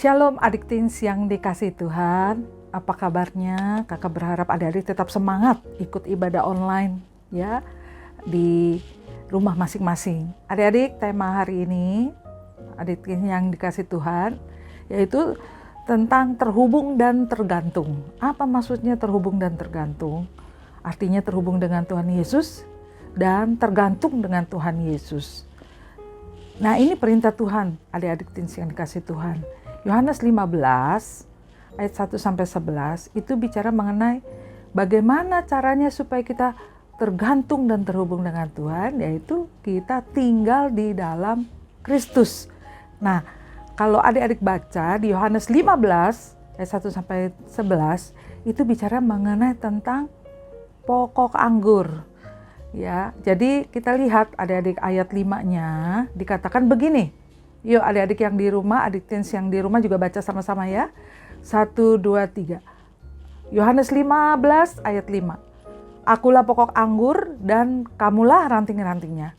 Shalom adik teens yang dikasih Tuhan, apa kabarnya? Kakak berharap adik-adik tetap semangat ikut ibadah online ya di rumah masing-masing. Adik-adik, tema hari ini adik teens yang dikasih Tuhan yaitu tentang terhubung dan tergantung. Apa maksudnya terhubung dan tergantung? Artinya terhubung dengan Tuhan Yesus dan tergantung dengan Tuhan Yesus. Nah, ini perintah Tuhan, adik-adik teens yang dikasih Tuhan. Yohanes 15 ayat 1-11 itu bicara mengenai bagaimana caranya supaya kita tergantung dan terhubung dengan Tuhan, yaitu kita tinggal di dalam Kristus. Nah, kalau adik-adik baca di Yohanes 15 ayat 1-11 itu bicara mengenai tentang pokok anggur. Ya, jadi kita lihat adik-adik ayat 5-nya dikatakan begini. Yuk adik-adik yang di rumah, adik teens yang di rumah juga baca sama-sama ya. 1, 2, 3. Yohanes 15 ayat 5. Akulah pokok anggur dan kamulah ranting-rantingnya.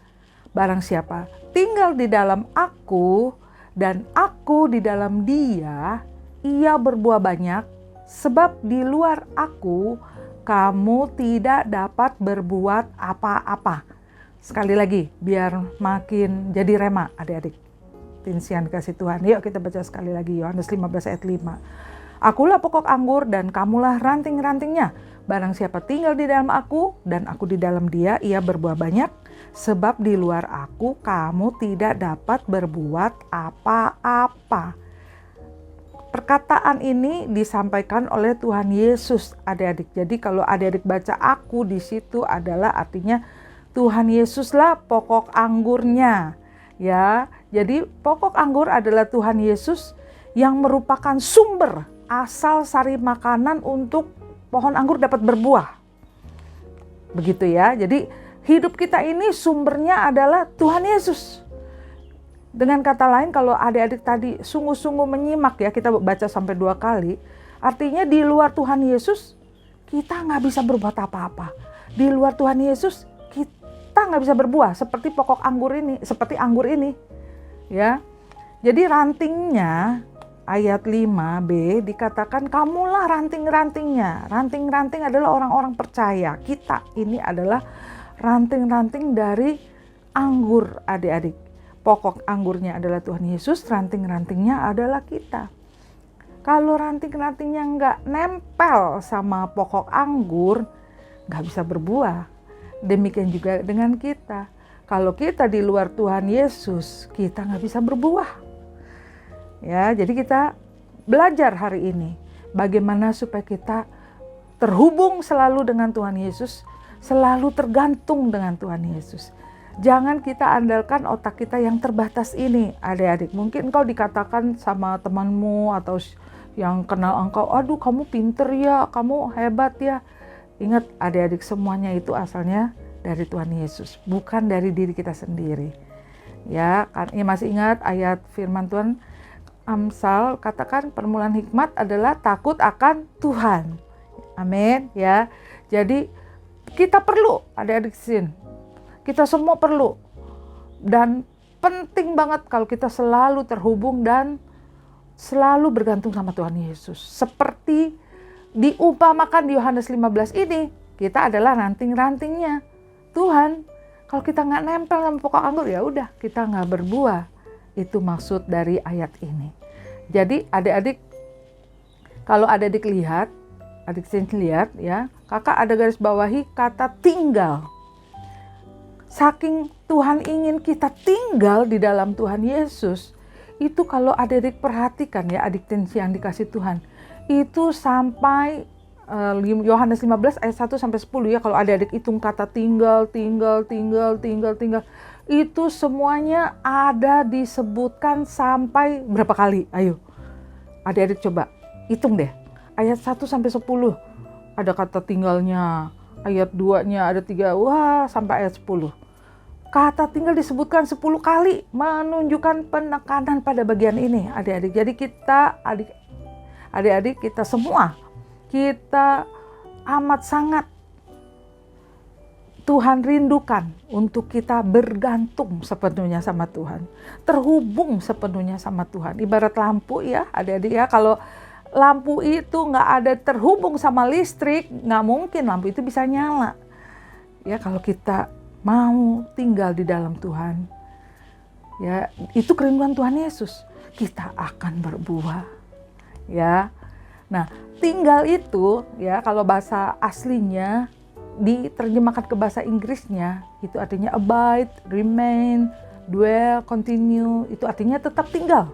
Barang siapa tinggal di dalam aku dan aku di dalam dia, ia berbuah banyak. Sebab di luar aku, kamu tidak dapat berbuat apa-apa. Sekali lagi, biar makin jadi rema adik-adik teens yang dikasih Tuhan. Yuk kita baca sekali lagi Yohanes 15 ayat 5. Akulah pokok anggur dan kamulah ranting-rantingnya. Barang siapa tinggal di dalam aku dan aku di dalam dia, ia berbuah banyak. Sebab di luar aku kamu tidak dapat berbuat apa-apa. Perkataan ini disampaikan oleh Tuhan Yesus, adik-adik. Jadi kalau adik-adik baca aku di situ adalah artinya Tuhan Yesuslah pokok anggurnya. Ya, jadi pokok anggur adalah Tuhan Yesus yang merupakan sumber asal sari makanan untuk pohon anggur dapat berbuah. Begitu ya. Jadi hidup kita ini sumbernya adalah Tuhan Yesus. Dengan kata lain, kalau adik-adik tadi sungguh-sungguh menyimak ya, kita baca sampai 2 kali, artinya di luar Tuhan Yesus kita nggak bisa berbuat apa-apa. Di luar Tuhan Yesus kita nggak bisa berbuah seperti pokok anggur ini, seperti anggur ini. Ya, jadi rantingnya ayat 5b dikatakan kamulah ranting-rantingnya. Ranting-ranting adalah orang-orang percaya. Kita ini adalah ranting-ranting dari anggur adik-adik. Pokok anggurnya adalah Tuhan Yesus, ranting-rantingnya adalah kita. Kalau ranting-rantingnya nggak nempel sama pokok anggur, nggak bisa berbuah. Demikian juga dengan kita. Kalau kita di luar Tuhan Yesus, kita nggak bisa berbuah. Ya, jadi kita belajar hari ini bagaimana supaya kita terhubung selalu dengan Tuhan Yesus, selalu tergantung dengan Tuhan Yesus. Jangan kita andalkan otak kita yang terbatas ini, adik-adik. Mungkin engkau dikatakan sama temanmu atau yang kenal engkau, aduh kamu pinter ya, kamu hebat ya. Ingat adik-adik, semuanya itu asalnya dari Tuhan Yesus, bukan dari diri kita sendiri. Ya, masih ingat ayat firman Tuhan Amsal katakan permulaan hikmat adalah takut akan Tuhan. Amin ya. Jadi kita perlu adik-adik sin. Kita semua perlu. Dan penting banget kalau kita selalu terhubung dan selalu bergantung sama Tuhan Yesus. Seperti diumpamakan di Yohanes 15 ini, kita adalah ranting-rantingnya Tuhan. Kalau kita nggak nempel sama pokok anggur, ya udah kita nggak berbuah. Itu maksud dari ayat ini. Jadi adik-adik, kalau adik-adik lihat, adik-adik lihat ya, kakak ada garis bawahi kata tinggal. Saking Tuhan ingin kita tinggal di dalam Tuhan Yesus, itu kalau adik-adik perhatikan ya, adik-adik yang dikasih Tuhan, itu sampai Yohanes 15 ayat 1-10 ya, kalau adik-adik hitung kata tinggal, itu semuanya ada disebutkan sampai berapa kali? Ayo, adik-adik coba hitung deh. Ayat 1-10 ada kata tinggalnya, ayat 2-nya ada 3, wah sampai ayat 10. Kata tinggal disebutkan 10 kali, menunjukkan penekanan pada bagian ini adik-adik. Jadi kita adik-adik kita semua, kita amat sangat Tuhan rindukan untuk kita bergantung sepenuhnya sama Tuhan, terhubung sepenuhnya sama Tuhan. Ibarat lampu ya, adik-adik ya, kalau lampu itu nggak ada terhubung sama listrik, nggak mungkin lampu itu bisa nyala. Ya, kalau kita mau tinggal di dalam Tuhan, ya itu kerinduan Tuhan Yesus, kita akan berbuah. Ya, nah tinggal itu ya kalau bahasa aslinya diterjemahkan ke bahasa Inggrisnya itu artinya abide, remain, dwell, continue, itu artinya tetap tinggal,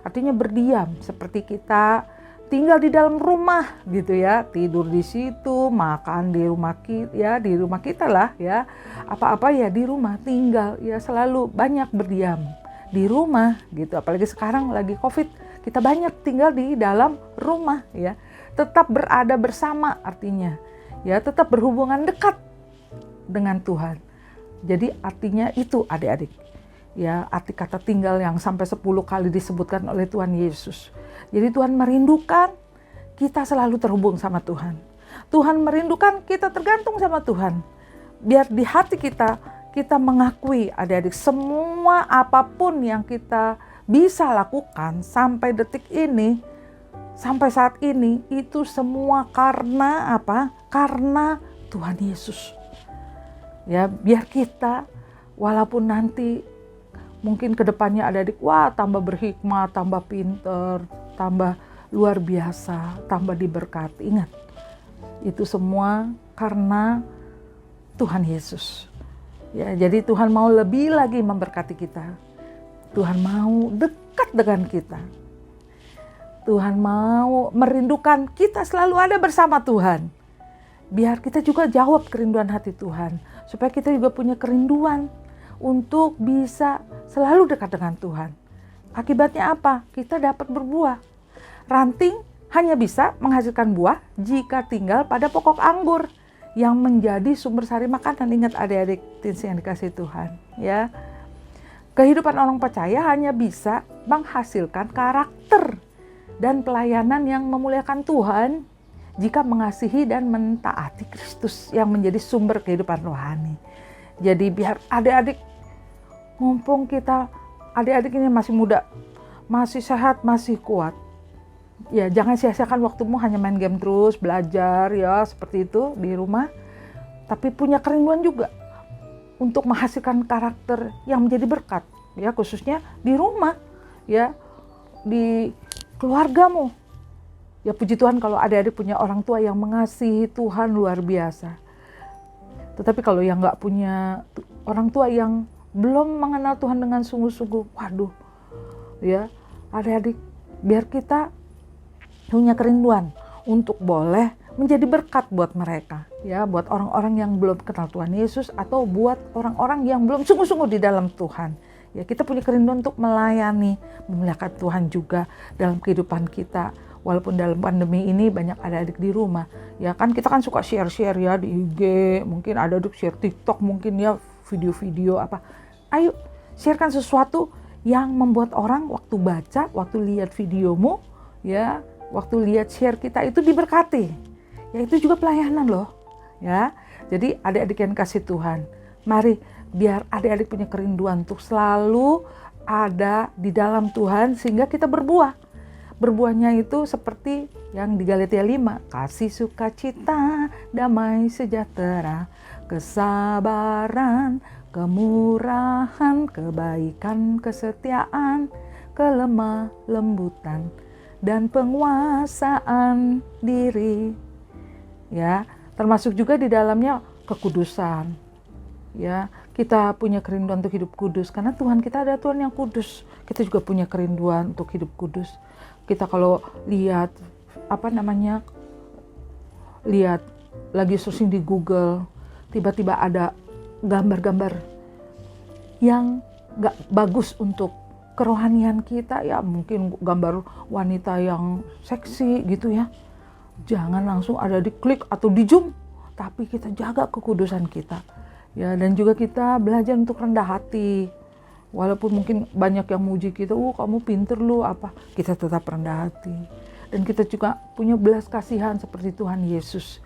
artinya berdiam, seperti kita tinggal di dalam rumah gitu ya, tidur di situ, makan di rumah kita ya, di rumah kita lah ya, apa-apa ya di rumah, tinggal ya, selalu banyak berdiam di rumah gitu. Apalagi sekarang lagi COVID, kita banyak tinggal di dalam rumah ya, tetap berada bersama artinya ya, tetap berhubungan dekat dengan Tuhan. Jadi artinya itu adik-adik ya, arti kata tinggal yang sampai 10 kali disebutkan oleh Tuhan Yesus. Jadi Tuhan merindukan kita selalu terhubung sama Tuhan. Tuhan merindukan kita tergantung sama Tuhan. Biar di hati kita mengakui adik-adik, semua apapun yang kita bisa lakukan sampai detik ini, sampai saat ini, itu semua karena apa? Karena Tuhan Yesus. Ya, biar kita walaupun nanti mungkin kedepannya adik-adik, wah tambah berhikmat, tambah pinter, tambah luar biasa, tambah diberkati. Ingat, itu semua karena Tuhan Yesus. Ya, jadi Tuhan mau lebih lagi memberkati kita. Tuhan mau dekat dengan kita. Tuhan mau merindukan kita selalu ada bersama Tuhan. Biar kita juga jawab kerinduan hati Tuhan. Supaya kita juga punya kerinduan untuk bisa selalu dekat dengan Tuhan. Akibatnya apa? Kita dapat berbuah. Ranting hanya bisa menghasilkan buah jika tinggal pada pokok anggur yang menjadi sumber sari makanan. Ingat adik-adik teens yang dikasih Tuhan. Ya, kehidupan orang percaya hanya bisa menghasilkan karakter dan pelayanan yang memuliakan Tuhan jika mengasihi dan mentaati Kristus yang menjadi sumber kehidupan rohani. Jadi biar adik-adik, mumpung kita adik-adik ini masih muda, masih sehat, masih kuat, ya jangan sia-siakan waktumu hanya main game terus, belajar ya seperti itu di rumah. Tapi punya kerinduan juga untuk menghasilkan karakter yang menjadi berkat, ya khususnya di rumah, ya di keluargamu. Ya puji Tuhan kalau adik-adik punya orang tua yang mengasihi Tuhan luar biasa. Tetapi kalau yang nggak punya orang tua yang belum mengenal Tuhan dengan sungguh-sungguh, waduh, ya adik-adik, biar kita punya kerinduan untuk boleh menjadi berkat buat mereka, ya buat orang-orang yang belum kenal Tuhan Yesus atau buat orang-orang yang belum sungguh-sungguh di dalam Tuhan. Ya kita punya kerinduan untuk melayani, memuliakan Tuhan juga dalam kehidupan kita. Walaupun dalam pandemi ini banyak adik-adik di rumah, ya kan kita kan suka share-share ya di IG, mungkin ada adik share TikTok, mungkin ya video-video apa. Ayo sharekan sesuatu yang membuat orang waktu baca, waktu lihat videomu, ya waktu lihat share kita itu diberkati. Ya itu juga pelayanan loh, ya. Jadi adik-adik yang kasih Tuhan, mari biar adik-adik punya kerinduan untuk selalu ada di dalam Tuhan sehingga kita berbuah. Berbuahnya itu seperti yang di Galatia 5, kasih, sukacita, damai sejahtera, kesabaran, kemurahan, kebaikan, kesetiaan, kelemah lembutan, dan penguasaan diri. Ya, termasuk juga di dalamnya kekudusan. Ya, kita punya kerinduan untuk hidup kudus karena Tuhan kita ada Tuhan yang kudus. Kita juga punya kerinduan untuk hidup kudus. Kita kalau lihat lihat lagi searching di Google, tiba-tiba ada gambar-gambar yang gak bagus untuk kerohanian kita, ya mungkin gambar wanita yang seksi gitu ya, jangan langsung ada diklik atau di zoom, tapi kita jaga kekudusan kita ya. Dan juga kita belajar untuk rendah hati. Walaupun mungkin banyak yang muji kita, kamu pinter lu apa, kita tetap rendah hati. Dan kita juga punya belas kasihan seperti Tuhan Yesus.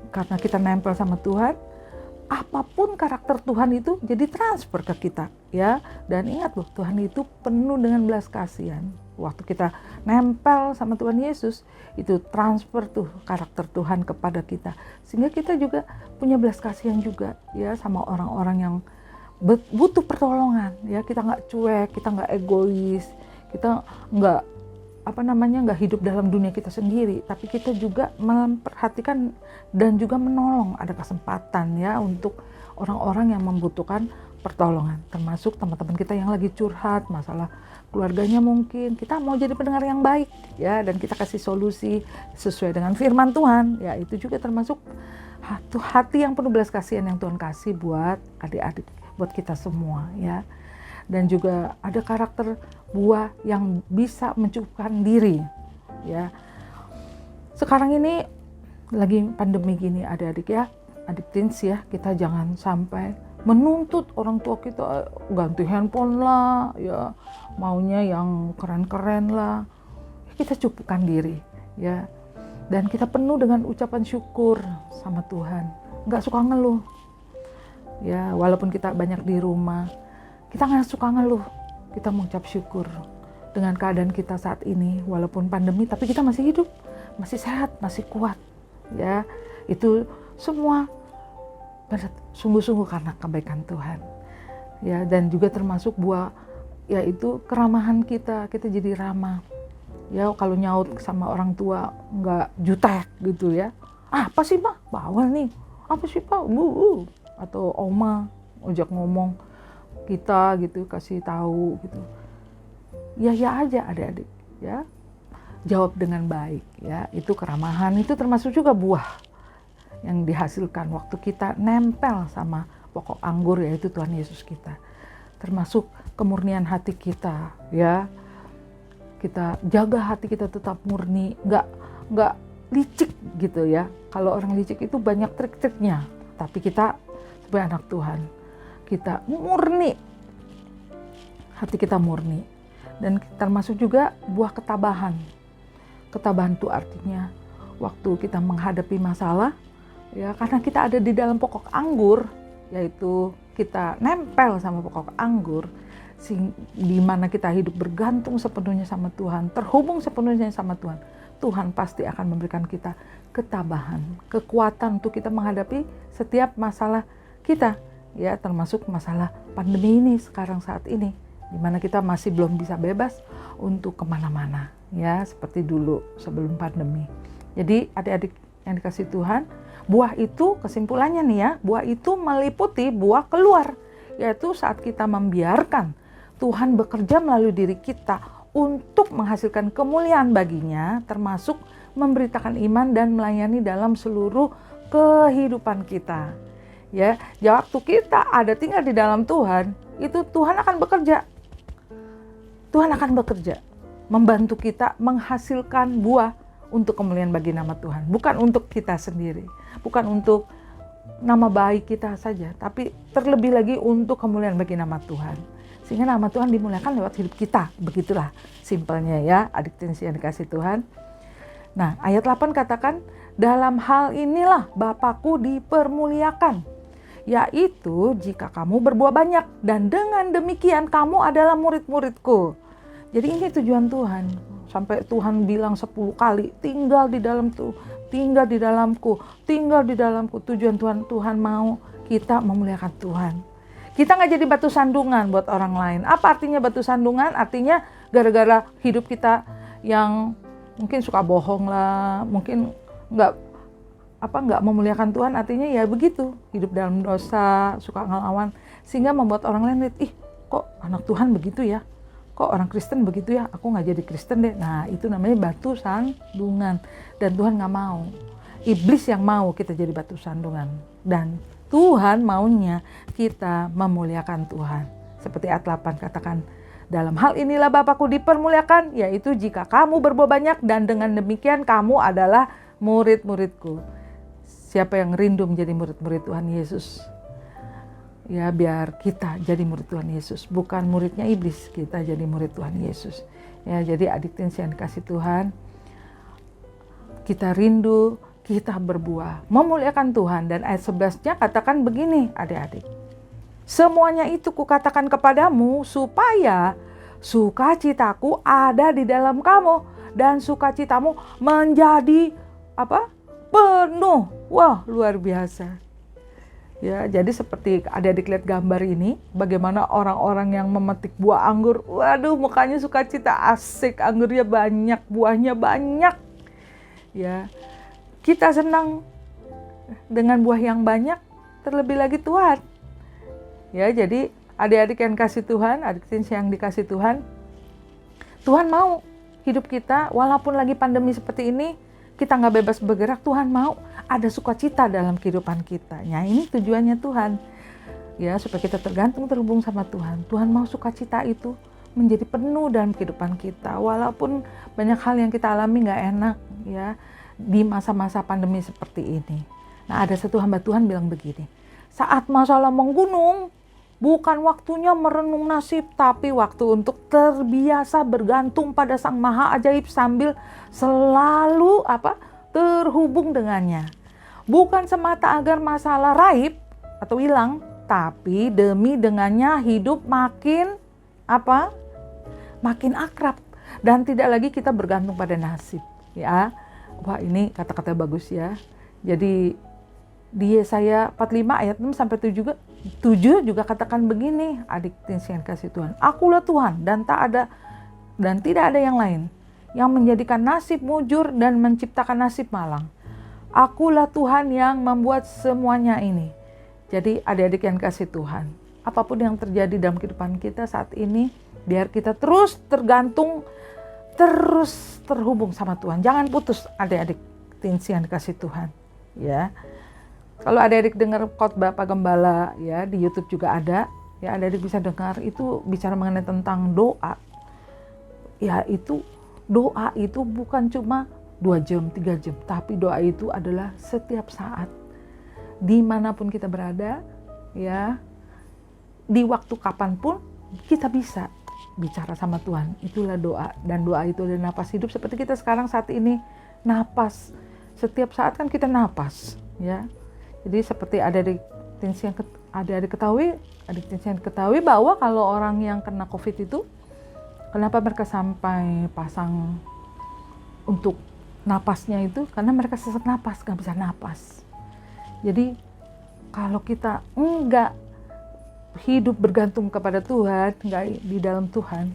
Karena kita nempel sama Tuhan, apapun karakter Tuhan itu jadi transfer ke kita ya. Dan ingat loh, Tuhan itu penuh dengan belas kasihan. Waktu kita nempel sama Tuhan Yesus, itu transfer tuh karakter Tuhan kepada kita, sehingga kita juga punya belas kasihan juga ya sama orang-orang yang butuh pertolongan ya. Kita nggak cuek, kita nggak egois, kita nggak nggak hidup dalam dunia kita sendiri, tapi kita juga memperhatikan dan juga menolong. Ada kesempatan ya untuk orang-orang yang membutuhkan pertolongan, termasuk teman-teman kita yang lagi curhat masalah keluarganya. Mungkin kita mau jadi pendengar yang baik ya, dan kita kasih solusi sesuai dengan firman Tuhan ya. Itu juga termasuk hati yang penuh belas kasihan yang Tuhan kasih buat adik-adik, buat kita semua ya. Dan juga ada karakter buah yang bisa mencukupkan diri ya. Sekarang ini lagi pandemi gini adik-adik ya, adik teens ya, kita jangan sampai menuntut orang tua kita ganti handphone lah ya, maunya yang keren-keren lah. Kita cukupkan diri ya, dan kita penuh dengan ucapan syukur sama Tuhan, nggak suka ngeluh ya. Walaupun kita banyak di rumah, kita nggak suka ngeluh, kita mengucap syukur dengan keadaan kita saat ini. Walaupun pandemi, tapi kita masih hidup, masih sehat, masih kuat ya. Itu semua sungguh-sungguh karena kebaikan Tuhan ya. Dan juga termasuk buah, yaitu keramahan kita jadi ramah ya. Kalau nyaut sama orang tua nggak jutek gitu ya, apa sih mah bawel nih, apa sih pak atau oma ojak ngomong kita gitu, kasih tahu gitu ya aja adik-adik ya, jawab dengan baik ya. Itu keramahan, itu termasuk juga buah yang dihasilkan waktu kita nempel sama pokok anggur, yaitu Tuhan Yesus kita. Termasuk kemurnian hati kita ya, kita jaga hati kita tetap murni, nggak licik gitu ya. Kalau orang licik itu banyak trik-triknya, tapi kita sebagai anak Tuhan, kita murni, hati kita murni. Dan termasuk juga buah ketabahan. Ketabahan itu artinya waktu kita menghadapi masalah ya, karena kita ada di dalam pokok anggur, yaitu kita nempel sama pokok anggur, di mana kita hidup bergantung sepenuhnya sama Tuhan, terhubung sepenuhnya sama Tuhan. Tuhan pasti akan memberikan kita ketabahan, kekuatan untuk kita menghadapi setiap masalah kita ya, termasuk masalah pandemi ini sekarang saat ini, di mana kita masih belum bisa bebas untuk kemana-mana ya, seperti dulu sebelum pandemi. Jadi adik-adik yang dikasih Tuhan, buah itu kesimpulannya nih ya, buah itu meliputi buah keluar, yaitu saat kita membiarkan Tuhan bekerja melalui diri kita untuk menghasilkan kemuliaan baginya, termasuk memberitakan iman dan melayani dalam seluruh kehidupan kita. Ya, waktu kita ada tinggal di dalam Tuhan, itu Tuhan akan bekerja. Tuhan akan bekerja, membantu kita menghasilkan buah untuk kemuliaan bagi nama Tuhan. Bukan untuk kita sendiri, bukan untuk nama baik kita saja, tapi terlebih lagi untuk kemuliaan bagi nama Tuhan. Sehingga nama Tuhan dimuliakan lewat hidup kita. Begitulah simpelnya ya, adik teens yang dikasih Tuhan. Nah, ayat 8 katakan, dalam hal inilah Bapakku dipermuliakan, yaitu jika kamu berbuah banyak, dan dengan demikian kamu adalah murid-muridku. Jadi ini tujuan Tuhan. Sampai Tuhan bilang 10 kali, tinggal di dalamku, tinggal di dalamku, tinggal di dalamku. Tujuan Tuhan mau kita memuliakan Tuhan. Kita nggak jadi batu sandungan buat orang lain. Apa artinya batu sandungan? Artinya gara-gara hidup kita yang mungkin suka bohong lah, mungkin nggak memuliakan Tuhan, artinya ya begitu, hidup dalam dosa, suka ngelawan, sehingga membuat orang lain lihat, ih kok anak Tuhan begitu ya, kok orang Kristen begitu ya, aku nggak jadi Kristen deh. Nah, itu namanya batu sandungan, dan Tuhan nggak mau. Iblis yang mau kita jadi batu sandungan, dan Tuhan maunya kita memuliakan Tuhan. Seperti ayat 8 katakan, dalam hal inilah Bapakku dipermuliakan, yaitu jika kamu berbuah banyak, dan dengan demikian kamu adalah murid-muridku. Siapa yang rindu menjadi murid-murid Tuhan Yesus? Ya, biar kita jadi murid Tuhan Yesus, bukan muridnya iblis, kita jadi murid Tuhan Yesus. Ya, jadi adik teens yang dikasih Tuhan, kita rindu kita berbuah, memuliakan Tuhan. Dan ayat 11-nya katakan begini adik-adik. Semuanya itu kukatakan kepadamu supaya sukacitaku ada di dalam kamu dan sukacitamu menjadi apa? Penuh. Wah, luar biasa. Ya, jadi seperti adik-adik lihat gambar ini, bagaimana orang-orang yang memetik buah anggur, waduh mukanya sukacita, asik, anggurnya banyak, buahnya banyak. Ya, kita senang dengan buah yang banyak, terlebih lagi Tuhan. Ya, jadi adik-adik yang kasih Tuhan, adik-adik yang dikasih Tuhan, Tuhan mau hidup kita, walaupun lagi pandemi seperti ini, kita nggak bebas bergerak, Tuhan mau ada sukacita dalam kehidupan kita. Nah, ini tujuannya Tuhan. Ya, supaya kita terhubung sama Tuhan. Tuhan mau sukacita itu menjadi penuh dalam kehidupan kita. Walaupun banyak hal yang kita alami nggak enak ya di masa-masa pandemi seperti ini. Nah, ada satu hamba Tuhan bilang begini, saat masalah menggunung, bukan waktunya merenung nasib, tapi waktu untuk terbiasa bergantung pada Sang Maha Ajaib sambil selalu terhubung dengannya. Bukan semata agar masalah raib atau hilang, tapi demi dengannya hidup makin makin akrab dan tidak lagi kita bergantung pada nasib. Ya, wah ini kata-kata bagus ya. Jadi di Yesaya 45 ayat 6 sampai 7 juga katakan begini, adik yang kasih Tuhan. Akulah Tuhan dan tidak ada yang lain yang menjadikan nasib mujur dan menciptakan nasib malang. Akulah Tuhan yang membuat semuanya ini. Jadi adik-adik yang kasih Tuhan, apapun yang terjadi dalam kehidupan kita saat ini, biar kita terus tergantung, terus terhubung sama Tuhan. Jangan putus adik-adik yang dikasih Tuhan. Ya. Kalau adik-adik dengar khotbah Pak Gembala ya di YouTube juga ada, ya adik-adik bisa dengar, itu bicara mengenai tentang doa. Ya itu doa itu bukan cuma 2 jam, 3 jam, tapi doa itu adalah setiap saat. Dimanapun kita berada, ya di waktu kapanpun kita bisa bicara sama Tuhan. Itulah doa, dan doa itu adalah napas hidup. Seperti kita sekarang saat ini napas, setiap saat kan kita napas, ya. Jadi seperti adik-adik yang ketahui bahwa kalau orang yang kena COVID itu, kenapa mereka sampai pasang untuk napasnya itu? Karena mereka sesak napas, nggak bisa napas. Jadi kalau kita enggak hidup bergantung kepada Tuhan, nggak di dalam Tuhan,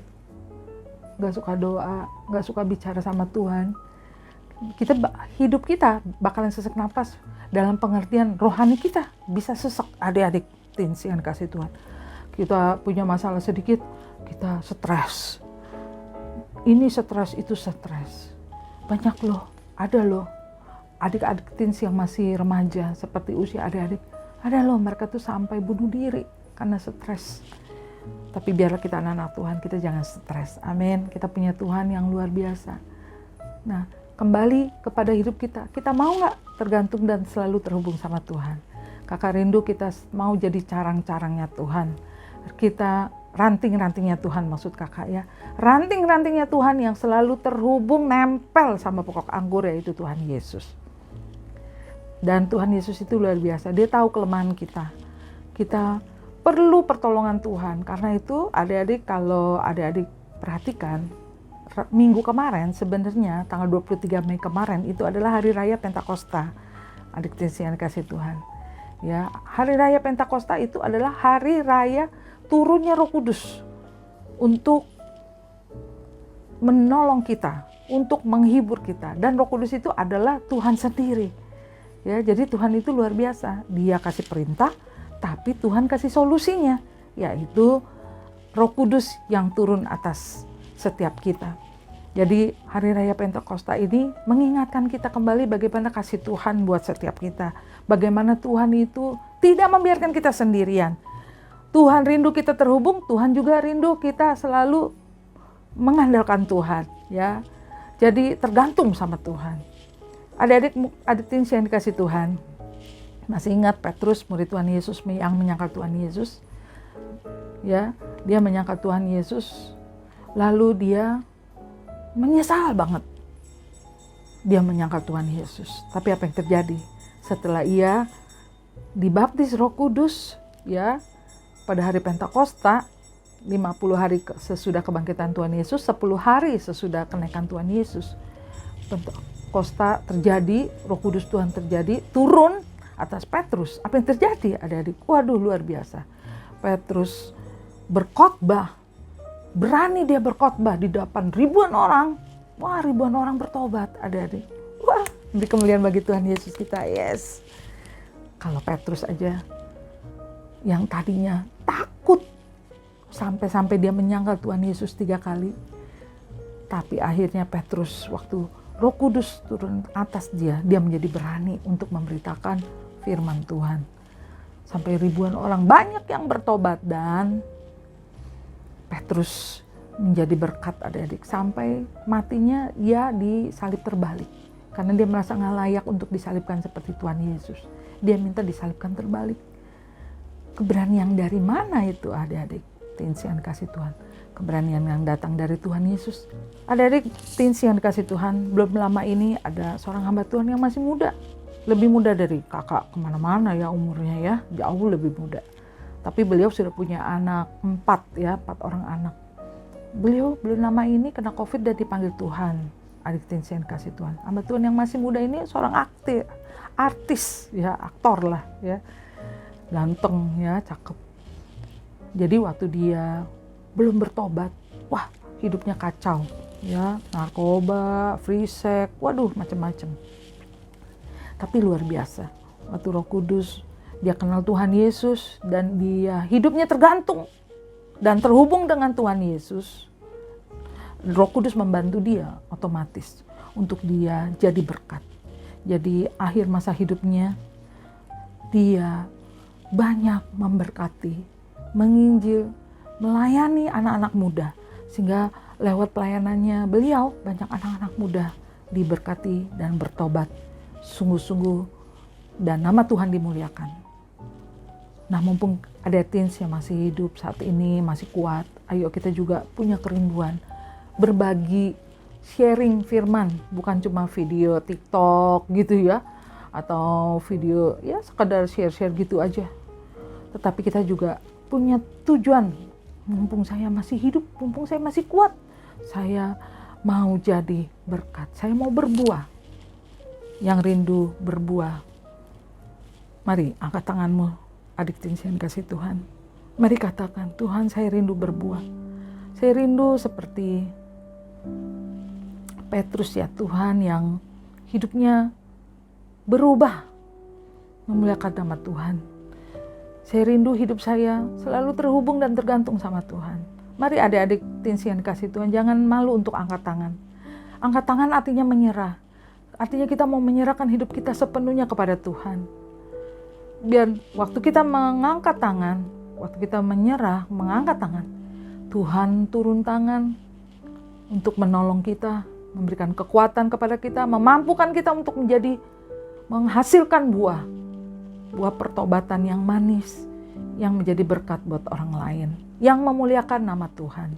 nggak suka doa, nggak suka bicara sama Tuhan, hidup kita bakalan sesak napas. Dalam pengertian rohani kita bisa sesak, adik-adik yang kasih Tuhan. Kita punya masalah sedikit, kita stres. Ini stres, itu stres. Banyak loh, ada loh adik-adik teens yang masih remaja seperti usia adik-adik. Ada loh mereka tuh sampai bunuh diri karena stres. Tapi biarlah kita anak-anak Tuhan, kita jangan stres. Amin. Kita punya Tuhan yang luar biasa. Nah, kembali kepada hidup kita. Kita mau nggak tergantung dan selalu terhubung sama Tuhan? Kakak rindu kita mau jadi carang-carangnya Tuhan. Kita ranting-rantingnya Tuhan, maksud kakak ya. Ranting-rantingnya Tuhan yang selalu terhubung, nempel sama pokok anggur, yaitu Tuhan Yesus. Dan Tuhan Yesus itu luar biasa. Dia tahu kelemahan kita. Kita perlu pertolongan Tuhan. Karena itu adik-adik, kalau adik-adik perhatikan, minggu kemarin sebenarnya tanggal 23 Mei kemarin itu adalah hari raya Pentakosta. Adik yang kasih Tuhan. Ya, hari raya Pentakosta itu adalah hari raya turunnya Roh Kudus untuk menolong kita, untuk menghibur kita. Dan Roh Kudus itu adalah Tuhan sendiri. Ya, jadi Tuhan itu luar biasa. Dia kasih perintah, tapi Tuhan kasih solusinya, yaitu Roh Kudus yang turun atas setiap kita. Jadi hari raya Pentakosta ini mengingatkan kita kembali bagaimana kasih Tuhan buat setiap kita. Bagaimana Tuhan itu tidak membiarkan kita sendirian. Tuhan rindu kita terhubung, Tuhan juga rindu kita selalu mengandalkan Tuhan, ya. Jadi tergantung sama Tuhan. Adik-adik yang dikasih Tuhan, masih ingat Petrus, murid Tuhan Yesus yang menyangkal Tuhan Yesus? Ya, dia menyangkal Tuhan Yesus, lalu dia menyesal banget. dia menyangkal Tuhan Yesus. Tapi apa yang terjadi? Setelah ia dibaptis Roh Kudus, ya, pada hari Pentakosta, 50 hari sesudah kebangkitan Tuhan Yesus, 10 hari sesudah kenaikan Tuhan Yesus, Pentakosta terjadi, Roh Kudus Tuhan terjadi, turun atas Petrus. Apa yang terjadi, adik-adik? Waduh, luar biasa. Petrus berkhotbah, berani dia berkhotbah di depan ribuan orang. Wah, ribuan orang bertobat, adik-adik. Wah, beri kemuliaan bagi Tuhan Yesus kita. Yes. Kalau Petrus aja yang tadinya takut, sampai-sampai dia menyangkal Tuhan Yesus 3 kali. Tapi akhirnya Petrus, waktu Roh Kudus turun atas dia menjadi berani untuk memberitakan firman Tuhan. Sampai ribuan orang, banyak yang bertobat, dan Petrus menjadi berkat, adik-adik. Sampai matinya dia disalib terbalik. Karena dia merasa gak layak untuk disalibkan seperti Tuhan Yesus. Dia minta disalibkan terbalik. Keberanian dari mana itu, adik-adik? Teens yang dikasih Tuhan. Keberanian yang datang dari Tuhan Yesus. Adik-adik, teens yang dikasih Tuhan, belum lama ini ada seorang hamba Tuhan yang masih muda. Lebih muda dari kakak kemana-mana ya umurnya ya. Jauh lebih muda. Tapi beliau sudah punya anak 4 orang anak. Beliau belum lama ini kena COVID dan dipanggil Tuhan. Adik teens yang dikasih Tuhan. Hamba Tuhan yang masih muda ini seorang artis ya, aktor lah ya. Ganteng ya, cakep. Jadi waktu dia belum bertobat, wah hidupnya kacau ya, narkoba, free sex, waduh macam-macam. Tapi luar biasa, waktu Roh Kudus dia kenal Tuhan Yesus dan dia hidupnya tergantung dan terhubung dengan Tuhan Yesus. Roh Kudus membantu dia otomatis untuk dia jadi berkat. Jadi akhir masa hidupnya dia banyak memberkati, menginjil, melayani anak-anak muda. Sehingga lewat pelayanannya beliau banyak anak-anak muda diberkati dan bertobat sungguh-sungguh, dan nama Tuhan dimuliakan. Nah, mumpung ada teens yang masih hidup saat ini, masih kuat, ayo kita juga punya kerinduan berbagi, sharing firman, bukan cuma video TikTok gitu ya, atau video ya sekadar share-share gitu aja. Tetapi kita juga punya tujuan, mumpung saya masih hidup, mumpung saya masih kuat, saya mau jadi berkat, saya mau berbuah. Yang rindu berbuah, mari angkat tanganmu, adik teens yang dikasih Tuhan. Mari katakan, Tuhan saya rindu berbuah. Saya rindu seperti Petrus ya Tuhan, yang hidupnya berubah, memuliakan nama Tuhan. Saya rindu hidup saya selalu terhubung dan tergantung sama Tuhan. Mari adik-adik teens yang dikasih Tuhan, jangan malu untuk angkat tangan. Angkat tangan artinya menyerah. Artinya kita mau menyerahkan hidup kita sepenuhnya kepada Tuhan. Biar waktu kita mengangkat tangan, waktu kita menyerah, mengangkat tangan, Tuhan turun tangan untuk menolong kita, memberikan kekuatan kepada kita, memampukan kita untuk menghasilkan buah pertobatan yang manis, yang menjadi berkat buat orang lain, yang memuliakan nama Tuhan.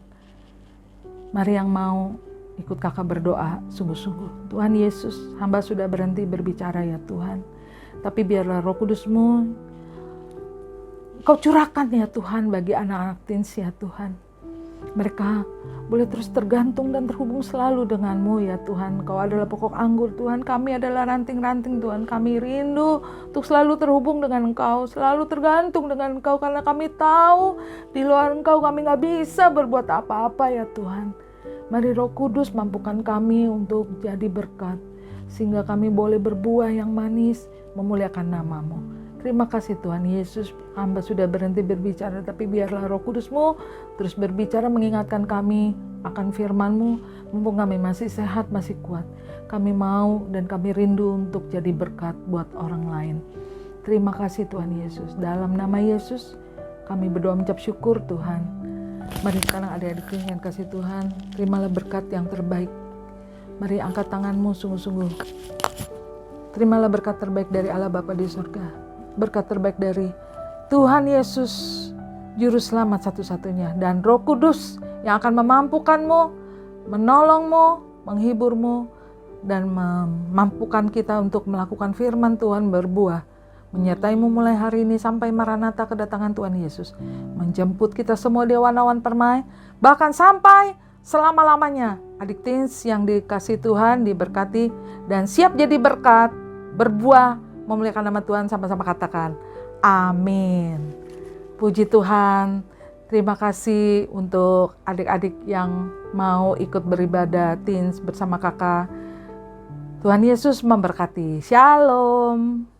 Mari yang mau ikut kakak berdoa sungguh-sungguh. Tuhan Yesus, hamba sudah berhenti berbicara ya Tuhan, tapi biarlah Roh Kudus-Mu Kau curahkan ya Tuhan bagi anak-anak teens ya Tuhan. Mereka boleh terus tergantung dan terhubung selalu dengan-Mu ya Tuhan. Kau adalah pokok anggur Tuhan, kami adalah ranting-ranting Tuhan. Kami rindu untuk selalu terhubung dengan Engkau, selalu tergantung dengan Engkau, karena kami tahu di luar Engkau kami gak bisa berbuat apa-apa ya Tuhan. Mari Roh Kudus mampukan kami untuk jadi berkat, sehingga kami boleh berbuah yang manis, memuliakan nama-Mu. Terima kasih Tuhan Yesus, hamba sudah berhenti berbicara, tapi biarlah Roh Kudus-Mu terus berbicara mengingatkan kami akan firman-Mu, mumpung kami masih sehat, masih kuat. Kami mau dan kami rindu untuk jadi berkat buat orang lain. Terima kasih Tuhan Yesus, dalam nama Yesus kami berdoa mengucap syukur Tuhan. Mari sekarang adik-adik yang kasih Tuhan, terimalah berkat yang terbaik. Mari angkat tanganmu sungguh-sungguh. Terimalah berkat terbaik dari Allah Bapa di surga. Berkat terbaik dari Tuhan Yesus, Juru Selamat satu-satunya, dan Roh Kudus yang akan memampukanmu, menolongmu, menghiburmu, dan memampukan kita untuk melakukan firman Tuhan berbuah, menyertai-Mu mulai hari ini sampai Maranatha kedatangan Tuhan Yesus, menjemput kita semua di awan-awan permai, bahkan sampai selama-lamanya. Adik teens yang dikasih Tuhan diberkati dan siap jadi berkat, berbuah, memuliakan nama Tuhan. Sama-sama katakan amin. Puji Tuhan. Terima kasih untuk adik-adik yang mau ikut beribadah teens bersama kakak. Tuhan Yesus memberkati. Shalom.